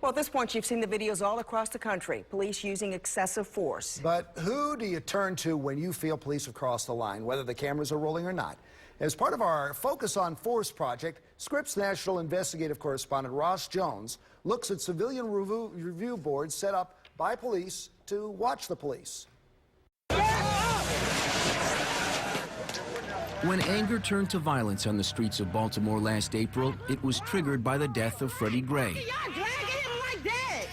Well, at this point, you've seen the videos all across the country. Police using excessive force. But who do you turn to when you feel police have crossed the line, whether the cameras are rolling or not? As part of our Focus on Force project, Scripps National Investigative Correspondent Ross Jones looks at civilian review boards set up by police to watch the police. When anger turned to violence on the streets of Baltimore last April, it was triggered by the death of Freddie Gray.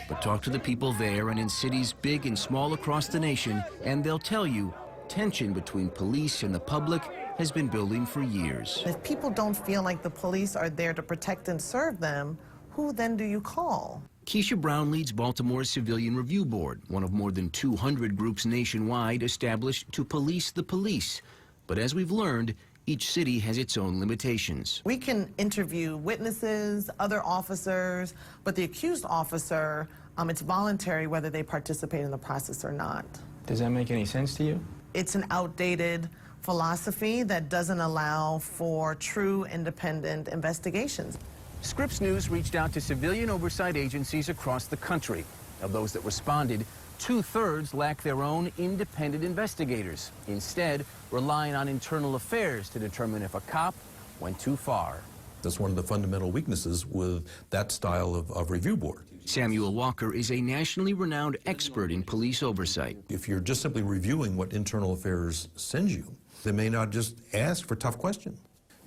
But talk to the people there and in cities big and small across the nation, and they'll tell you tension between police and the public has been building for years. If people don't feel like the police are there to protect and serve them, who then do you call? Keisha Brown leads Baltimore's Civilian Review Board, one of more than 200 groups nationwide established to police the police. But as we've learned, each city has its own limitations. We can interview witnesses, other officers, but the accused officer, it's voluntary whether they participate in the process or not. Does that make any sense to you? It's an outdated philosophy that doesn't allow for true independent investigations. Scripps News reached out to civilian oversight agencies across the country. Of those that responded, 2/3 lack their own independent investigators, instead relying on internal affairs to determine if a cop went too far. That's one of the fundamental weaknesses with that style of review board. Samuel Walker is a nationally renowned expert in police oversight. If you're just simply reviewing what internal affairs sends you, they may not just ask for tough questions,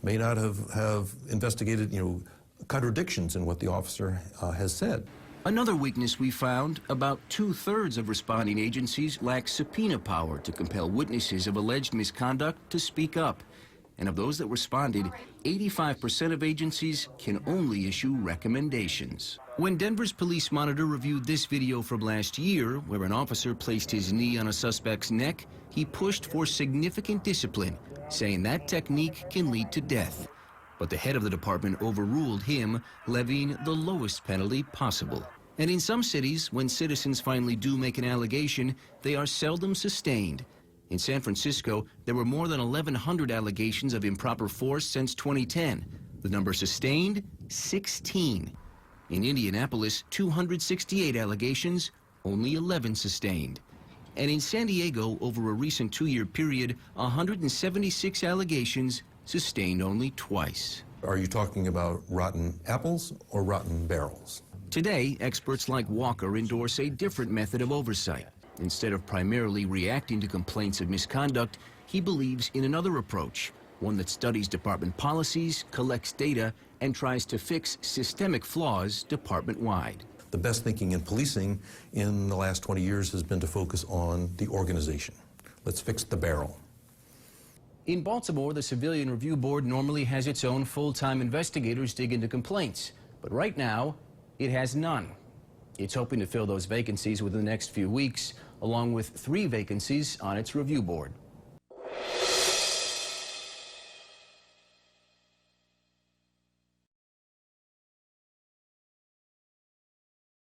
may not have investigated, contradictions in what the officer has said. Another weakness we found, about 2/3 of responding agencies lack subpoena power to compel witnesses of alleged misconduct to speak up. And of those that responded, 85% of agencies can only issue recommendations. When Denver's police monitor reviewed this video from last year, where an officer placed his knee on a suspect's neck, he pushed for significant discipline, saying that technique can lead to death. But the head of the department overruled him, levying the lowest penalty possible. And in some cities, when citizens finally do make an allegation, they are seldom sustained. In San Francisco, there were more than 1,100 allegations of improper force since 2010. The number sustained, 16. In Indianapolis, 268 allegations, only 11 sustained. And in San Diego, over a recent 2-year period, 176 allegations, sustained only twice. Are you talking about rotten apples or rotten barrels? Today, experts like Walker endorse a different method of oversight. Instead of primarily reacting to complaints of misconduct, he believes in another approach, one that studies department policies, collects data, and tries to fix systemic flaws department-wide. The best thinking in policing in the last 20 years has been to focus on the organization. Let's fix the barrel. In Baltimore, the Civilian Review Board normally has its own full-time investigators dig into complaints, but right now, it has none. It's hoping to fill those vacancies within the next few weeks, along with 3 vacancies on its review board.